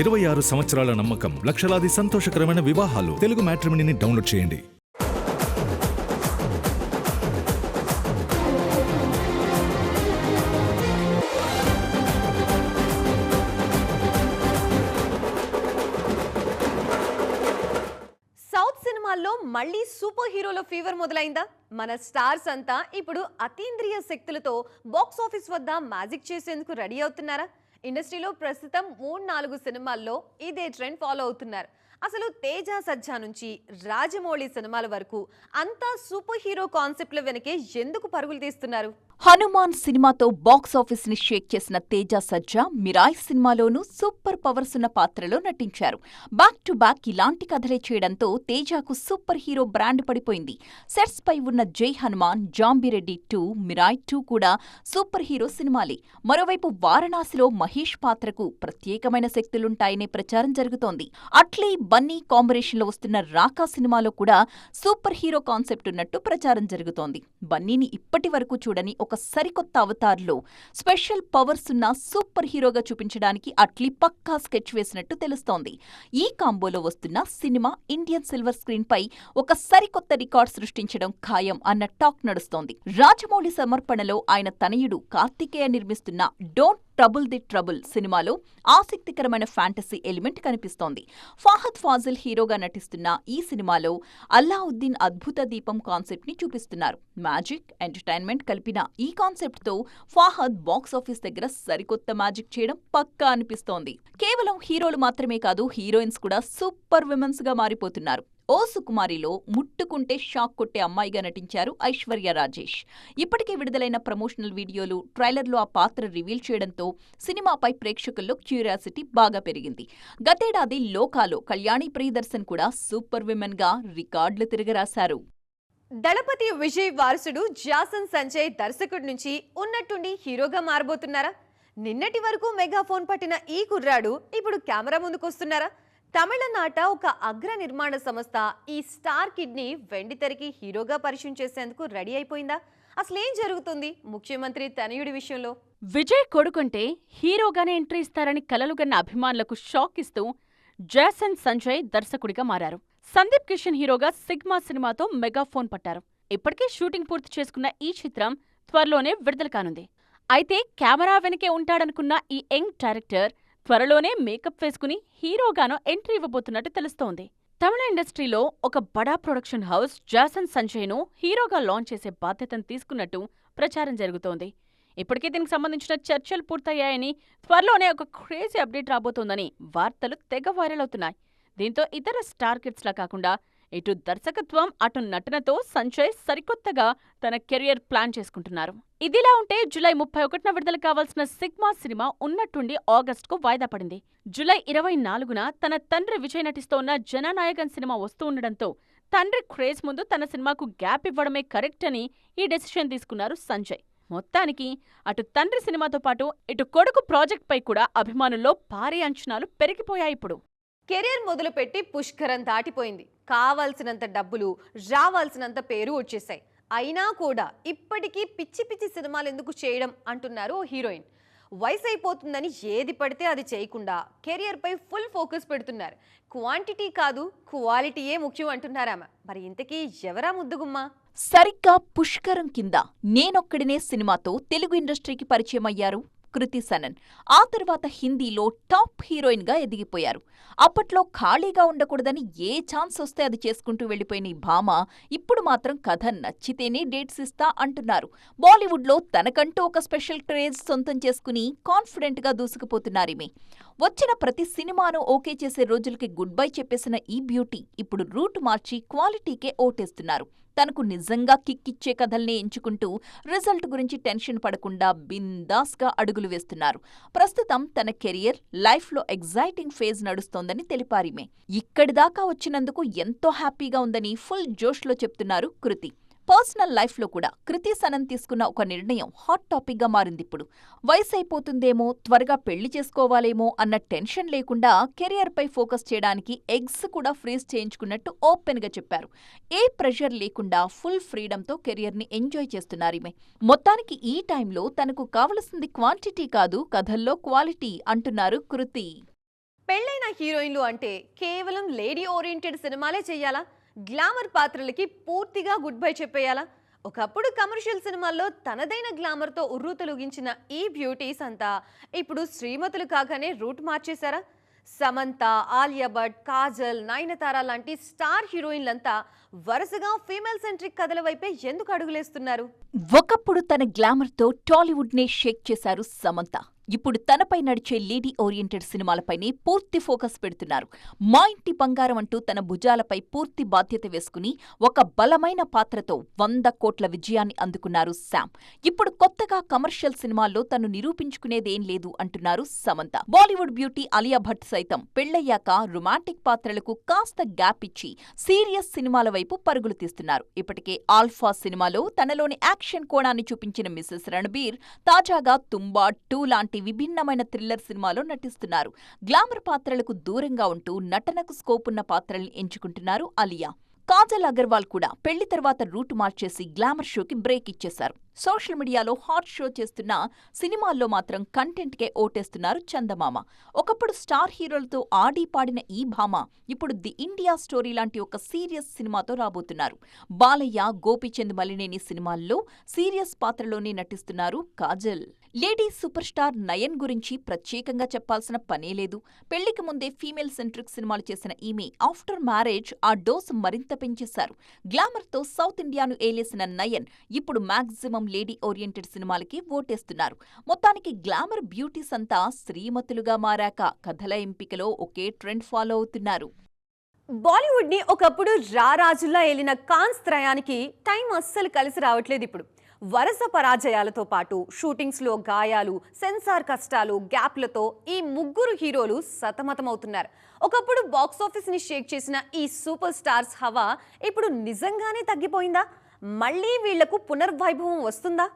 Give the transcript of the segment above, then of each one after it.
26 సంవత్సరాల నమ్మకం, లక్షలాది సంతోషకరమైన వివాహాలు. తెలుగు మ్యాట్రిమోనీని డౌన్లోడ్ చేయండి. సౌత్ సినిమాల్లో మళ్ళీ సూపర్ హీరోల ఫీవర్ మొదలైందా? మన స్టార్స్ అంతా ఇప్పుడు అతీంద్రియ శక్తులతో బాక్స్ ఆఫీస్ వద్ద మ్యాజిక్ చేసేందుకు రెడీ అవుతున్నారా? ఇండస్ట్రీలో ప్రస్తుతం 3-4 సినిమాల్లో ఇదే ట్రెండ్ ఫాలో అవుతున్నారు. అసలు తేజ సజ్జా నుంచి రాజమౌళి సినిమాల వరకు అంతా సూపర్ హీరో కాన్సెప్ట్ల వెనకే ఎందుకు పరుగులు తీస్తున్నారు? హనుమాన్ సినిమాతో బాక్స్ ఆఫీస్ ని షేక్ చేసిన తేజ సజ్జా మిరాయ్ సినిమాలోనూ సూపర్ పవర్స్ ఉన్న పాత్రలో నటించారు. బ్యాక్ టు బ్యాక్ ఇలాంటి కథలే చేయడంతో తేజకు సూపర్ హీరో బ్రాండ్ పడిపోయింది. సెట్స్ పై ఉన్న జై హనుమాన్, జాంబిరెడ్డి 2, మిరాయ్ 2 కూడా సూపర్ హీరో సినిమాలే. మరోవైపు వారణాసిలో మహేష్ పాత్రకు ప్రత్యేకమైన శక్తులుంటాయనే ప్రచారం జరుగుతోంది. అట్లే బన్నీ కాంబినేషన్లో వస్తున్న రాకా సినిమాలో కూడా సూపర్ హీరో కాన్సెప్ట్ ఉన్నట్టు ప్రచారం జరుగుతోంది. బన్నీని ఇప్పటి వరకు చూడని ఒక సరికొత్త అవతార్లో స్పెషల్ పవర్స్ ఉన్న సూపర్ హీరోగా చూపించడానికి అట్లీ పక్కా స్కెచ్ వేసినట్టు తెలుస్తోంది. ఈ కాంబోలో వస్తున్న సినిమా ఇండియన్ సిల్వర్ స్క్రీన్ పై ఒక సరికొత్త రికార్డ్ సృష్టించడం ఖాయం అన్న టాక్ నడుస్తోంది. రాజమౌళి సమర్పణలో ఆయన తనయుడు కార్తికేయ నిర్మిస్తున్న డోంట్ ట్రబుల్ ది ట్రబుల్ సినిమాలో ఆసక్తికరమైన ఫ్యాంటసీ ఎలిమెంట్ కనిపిస్తోంది. ఫహద్ ఫాజిల్ హీరోగా నటిస్తున్న ఈ సినిమాలో అల్లావుద్దీన్ అద్భుత దీపం కాన్సెప్ట్ ని చూపిస్తున్నారు. మ్యాజిక్, ఎంటర్టైన్మెంట్ కలిపిన ఈ కాన్సెప్ట్ తో ఫహద్ బాక్స్ ఆఫీస్ దగ్గర సరికొత్త మ్యాజిక్ చేయడం పక్కా అనిపిస్తోంది. కేవలం హీరోలు మాత్రమే కాదు, హీరోయిన్స్ కూడా సూపర్ విమెన్స్ గా మారిపోతున్నారు. ఓ సుకుమారిలో ముట్టుకుంటే షాక్ కొట్టే అమ్మాయిగా నటించారు ఐశ్వర్య రాజేష్. ఇప్పటికే విడుదలైన ప్రమోషనల్ వీడియోలు, ట్రైలర్లో ఆ పాత్ర రివీల్ చేయడంతో సినిమాపై ప్రేక్షకుల్లో క్యూరియాసిటీ బాగా పెరిగింది. గతేడాది లోకాలో కళ్యాణి ప్రియదర్శన్ కూడా సూపర్ విమెన్ గా రికార్డులు తిరగరాశారు. దళపతి విజయ్ వారసుడు జాసన్ సంజయ్ దర్శకుడి నుంచి ఉన్నట్టుండి హీరోగా మారబోతున్నారా? నిన్నటి వరకు మెగాఫోన్ పట్టిన ఈ కుర్రాడు ఇప్పుడు కెమెరా ముందుకొస్తున్నారా? తమిళనాట ఒక అగ్ర నిర్మాణ సంస్థ ఈ స్టార్ కిడ్ ని వెండితెరకి హీరోగా పరిచయం చేసేందుకు రెడీ అయిపోయిందా? అసలేం జరుగుతుంది ముఖ్యమంత్రి తనయుడి విషయంలో? విజయ్ కొడుకుంటే హీరోగానే ఎంట్రీ ఇస్తారని కలలుగన్న అభిమానులకు షాక్ ఇస్తూ జాసన్ సంజయ్ దర్శకుడిగా మారారు. సందీప్ కిషన్ హీరోగా సిగ్మా సినిమాతో మెగాఫోన్ పట్టారు. ఇప్పటికే షూటింగ్ పూర్తి చేసుకున్న ఈ చిత్రం త్వరలోనే విడుదల కానుంది. అయితే కెమెరా వెనకే ఉంటాడనుకున్న ఈ యంగ్ డైరెక్టర్ త్వరలోనే మేకప్ వేసుకుని హీరోగానో ఎంట్రీ ఇవ్వబోతున్నట్టు తెలుస్తోంది. తమిళ ఇండస్ట్రీలో ఒక బడా ప్రొడక్షన్ హౌస్ జాసన్ సంజయ్ను హీరోగా లాంచ్ చేసే బాధ్యతను తీసుకున్నట్టు ప్రచారం జరుగుతోంది. ఇప్పటికే దీనికి సంబంధించిన చర్చలు పూర్తయ్యాయని, త్వరలోనే ఒక క్రేజీ అప్డేట్ రాబోతోందని వార్తలు తెగ వైరల్ అవుతున్నాయి. దీంతో ఇతర స్టార్ కిడ్స్లా కాకుండా ఇటు దర్శకత్వం, అటు నటనతో సంజయ్ సరికొత్తగా తన కెరియర్ ప్లాన్ చేసుకుంటున్నారు. ఇదిలా ఉంటే జూలై 31న విడుదల కావాల్సిన సిగ్మా సినిమా ఉన్నట్టుండి ఆగస్టుకు వాయిదా పడింది. జూలై 24న తన తండ్రి విజయ్ నటిస్తోన్న జననాయకన్ సినిమా వస్తూ ఉండడంతో తండ్రి క్రేజ్ ముందు తన సినిమాకు గ్యాప్ ఇవ్వడమే కరెక్ట్ అని ఈ డెసిషన్ తీసుకున్నారు సంజయ్. మొత్తానికి అటు తండ్రి సినిమాతో పాటు ఇటు కొడుకు ప్రాజెక్ట్ పై కూడా అభిమానుల్లో భారీ అంచనాలు పెరిగిపోయాయి. ఇప్పుడు కెరీర్ మొదలుపెట్టి పుష్కరం దాటిపోయింది. కావాల్సినంత డబ్బులు, రావాల్సినంత పేరు వచ్చేసాయి. అయినా కూడా ఇప్పటికీ పిచ్చి పిచ్చి సినిమాలు ఎందుకు చేయడం అంటున్నారు ఓ హీరోయిన్. వయసు అయిపోతుందని ఏది పడితే అది చేయకుండా కెరియర్ పై ఫుల్ ఫోకస్ పెడుతున్నారు. క్వాంటిటీ కాదు, క్వాలిటీయే ముఖ్యం అంటున్నారామె. మరి ఇంతకీ ఎవరా ముద్దుగుమ్మ? సరిగ్గా పుష్కరం కింద నేనొక్కడినే సినిమాతో తెలుగు ఇండస్ట్రీకి పరిచయం అయ్యారు కృతి సనన్. ఆ తర్వాత హిందీలో టాప్ హీరోయిన్ గా ఎదిగిపోయారు. అప్పట్లో ఖాళీగా ఉండకూడదని ఏ ఛాన్స్ వస్తే అది చేసుకుంటూ వెళ్లిపోయిన ఈ భామ ఇప్పుడు మాత్రం కథ నచ్చితేనే డేట్స్ ఇస్తా అంటున్నారు. బాలీవుడ్లో తనకంటూ ఒక స్పెషల్ క్రేజ్ సొంతం చేసుకుని కాన్ఫిడెంట్ గా దూసుకుపోతున్నారీమె. వచ్చిన ప్రతి సినిమాను ఓకే చేసే రోజులకి గుడ్ బై చెప్పేసిన ఈ బ్యూటీ ఇప్పుడు రూట్ మార్చి క్వాలిటీకే ఓటేస్తున్నారు. తనకు నిజంగా కిక్కిచ్చే కథల్ని ఎంచుకుంటూ రిజల్ట్ గురించి టెన్షన్ పడకుండా బిందాస్గా అడుగులు వేస్తున్నారు. ప్రస్తుతం తన కెరియర్, లైఫ్లో ఎగ్జైటింగ్ ఫేజ్ నడుస్తోందని తెలిపారిమే. ఇక్కడిదాకా వచ్చినందుకు ఎంతో హ్యాపీగా ఉందని ఫుల్ జోష్లో చెప్తున్నారు కృతి. పర్సనల్ లైఫ్లో కూడా కృతి సనన్ తీసుకున్న ఒక నిర్ణయం హాట్ టాపిక్గా మారిందిప్పుడు. వయసు అయిపోతుందేమో, త్వరగా పెళ్లి చేసుకోవాలేమో అన్న టెన్షన్ లేకుండా కెరియర్పై ఫోకస్ చేయడానికి ఎగ్స్ కూడా ఫ్రీజ్ చేయించుకున్నట్టు ఓపెన్గా చెప్పారు. ఏ ప్రెషర్ లేకుండా ఫుల్ ఫ్రీడంతో కెరియర్ని ఎంజాయ్ చేస్తున్నారీమె. మొత్తానికి ఈ టైంలో తనకు కావలసింది క్వాంటిటీ కాదు, కథల్లో క్వాలిటీ అంటున్నారు కృతి. పెళ్ళైన హీరోయిన్లు అంటే కేవలం లేడీ ఓరియంటెడ్ సినిమాలే చెయ్యాలా? గ్లామర్ పాత్రలకి పూర్తిగా గుడ్ బై చెప్పేయాలా? ఒకప్పుడు కమర్షియల్ సినిమాల్లో తనదైన గ్లామర్తో ఉర్రూతలుగించిన ఈ బ్యూటీస్ అంతా ఇప్పుడు శ్రీమతులు కాగానే రూట్ మార్చేశారా? సమంత, ఆలియా భట్, కాజల్, నయనతార లాంటి స్టార్ హీరోయిన్లంతా వరుసగా ఫీమేల్ సెంట్రిక్ కథల వైపే ఎందుకు అడుగులేస్తున్నారు? ఒకప్పుడు తన గ్లామర్తో టాలీవుడ్ నే షేక్ చేశారు సమంత. ఇప్పుడు తనపై నడిచే లేడీ ఓరియంటెడ్ సినిమాలపైనే పూర్తి ఫోకస్ పెడుతున్నారు. మా ఇంటి బంగారం అంటూ తన భుజాలపై పూర్తి బాధ్యత వేసుకుని ఒక బలమైన పాత్రతో 100 కోట్ల విజయాన్ని అందుకున్నారు శామ్. ఇప్పుడు కొత్తగా కమర్షియల్ సినిమాల్లో తను నిరూపించుకునేదేం లేదు అంటున్నారు సమంత. బాలీవుడ్ బ్యూటీ ఆలియా భట్ సైతం పెళ్లయ్యాక రొమాంటిక్ పాత్రలకు కాస్త గ్యాప్ ఇచ్చి సీరియస్ సినిమాల వైపు పరుగులు తీస్తున్నారు. ఇప్పటికే ఆల్ఫా సినిమాలో తనలోని యాక్షన్ కోణాన్ని చూపించిన మిసెస్ రణబీర్ తాజాగా తుంబా 2 లాంటి విభిన్నమైన థ్రిల్లర్ సినిమాలో నటిస్తున్నారు. గ్లామర్ పాత్రలకు దూరంగా ఉంటూ నటనకు స్కోప్ ఉన్న పాత్రల్ని ఎంచుకుంటున్నారు ఆలియా. కాజల్ అగర్వాల్ కూడా పెళ్లి తర్వాత రూట్ మార్చేసి గ్లామర్ షోకి బ్రేక్ ఇచ్చేశారు. సోషల్ మీడియాలో హాట్ షో చేస్తున్న సినిమాల్లో మాత్రం కంటెంట్కే ఓటేస్తున్నారు చందమామ. ఒకప్పుడు స్టార్ హీరోలతో ఆడి పాడిన ఈ భామ ఇప్పుడు ది ఇండియా స్టోరీ లాంటి ఒక సీరియస్ సినిమాతో రాబోతున్నారు. బాలయ్య, గోపీచంద్ మలినేని సినిమాల్లో సీరియస్ పాత్రలోనే నటిస్తున్నారు Kajal. Lady super star Nayan గురించి ప్రత్యేకంగా చెప్పాల్సిన పనే లేదు. పెళ్లికి ముందే ఫీమేల్ సెంట్రిక్ సినిమాలు చేసిన ఈమె ఆఫ్టర్ మ్యారేజ్ ఆ డోస్ మరింత పెంచేశారు. గ్లామర్తో సౌత్ ఇండియాను ఏలేసిన నయన్ ఇప్పుడు మాక్సిమం లేడీ ఓరియంటెడ్ సినిమాలకి ఓటేస్తున్నారు. మొత్తానికి గ్లామర్ బ్యూటీస్ అంతా శ్రీమతులుగా మారాక కథల ఎంపికలో ఒకే ట్రెండ్ ఫాలో అవుతున్నారు. బాలీవుడ్ ని ఒకప్పుడు రారాజుల్లా ఏలిన కాన్స్ త్రయానికి టైం అస్సలు కలిసి రావట్లేదు. ఇప్పుడు వరుస పరాజయాలతో పాటు షూటింగ్స్లో గాయాలు, సెన్సార్ కష్టాలు, గ్యాప్లతో ఈ ముగ్గురు హీరోలు సతమతమవుతున్నారు. ఒకప్పుడు బాక్సాఫీస్ ని షేక్ చేసిన ఈ సూపర్ స్టార్స్ హవా ఇప్పుడు నిజంగానే తగ్గిపోయిందా? మళ్లీ వీళ్లకు పునర్వైభవం వస్తుందా?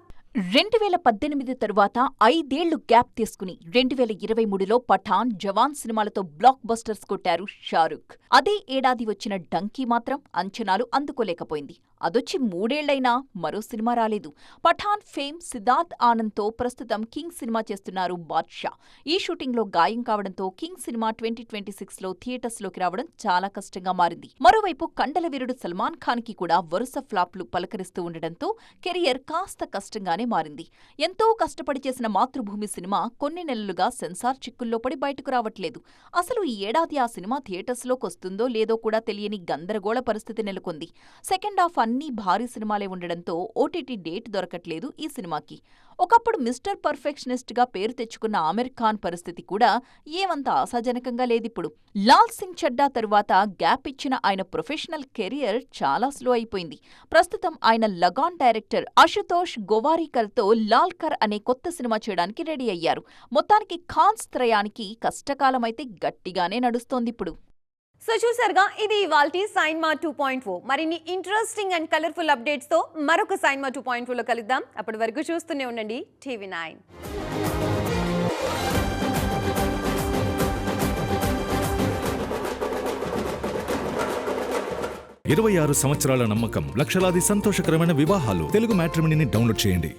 2018 తరువాత 5 ఏళ్లు గ్యాప్ తీసుకుని 2023లో పఠాన్, జవాన్ సినిమాలతో బ్లాక్ బస్టర్స్ కొట్టారు షారుఖ్. అదే ఏడాది వచ్చిన డంకీ మాత్రం అంచనాలు అందుకోలేకపోయింది. అదొచ్చి 3 ఏళ్లైనా మరో సినిమా రాలేదు. పఠాన్ ఫేమ్ సిద్ధార్థ్ ఆనంద్తో ప్రస్తుతం కింగ్ సినిమా చేస్తున్నారు బాద్షా. ఈ షూటింగ్లో గాయం కావడంతో కింగ్ సినిమా 2026లో థియేటర్స్లోకి రావడం చాలా కష్టంగా మారింది. మరోవైపు కండలవీరుడు సల్మాన్ ఖాన్కి కూడా వరుస ఫ్లాప్లు పలకరిస్తూ ఉండడంతో కెరియర్ కాస్త కష్టంగానే మారింది. ఎంతో కష్టపడి చేసిన మాతృభూమి సినిమా కొన్ని నెలలుగా సెన్సార్ చిక్కుల్లో పడి బయటకు రావట్లేదు. అసలు ఈ ఏడాది ఆ సినిమా థియేటర్స్లోకి వస్తుందో లేదో కూడా తెలియని గందరగోళ పరిస్థితి నెలకొంది. సెకండ్ హాఫ్ అన్ని భారీ సినిమాలే ఉండడంతో ఓటీటీ డేట్ దొరకట్లేదు ఈ సినిమాకి. ఒకప్పుడు మిస్టర్ పర్ఫెక్షనిస్ట్ గా పేరు తెచ్చుకున్న ఆమిర్ ఖాన్ పరిస్థితి కూడా ఏమంత ఆశాజనకంగా లేదిప్పుడు. లాల్ సింగ్ చడ్డా తరువాత గ్యాప్ ఇచ్చిన ఆయన ప్రొఫెషనల్ కెరియర్ చాలా స్లో అయిపోయింది. ప్రస్తుతం ఆయన లగాన్ డైరెక్టర్ అశుతోష్ గోవారికర్తో లాల్కర్ అనే కొత్త సినిమా చేయడానికి రెడీ అయ్యారు. మొత్తానికి ఖాన్స్ త్రయానికి కష్టకాలమైతే గట్టిగానే నడుస్తోందిప్పుడు. సో చూసారుగా, ఇది ఇవాల్టి సైన్మా 2.0. మరిన్ని ఇంట్రెస్టింగ్ అండ్ కలర్ఫుల్ అప్డేట్స్తో మరొక సైన్మా 2.0లో కలుద్దాం. అప్పటి వరకు చూస్తూనే ఉండండి TV9. 26 సంవత్సరాల నమ్మకం, లక్షలాది సంతోషకరమైన వివాహాలు. తెలుగు మ్యాట్రిమనీని డౌన్లోడ్ చేయండి.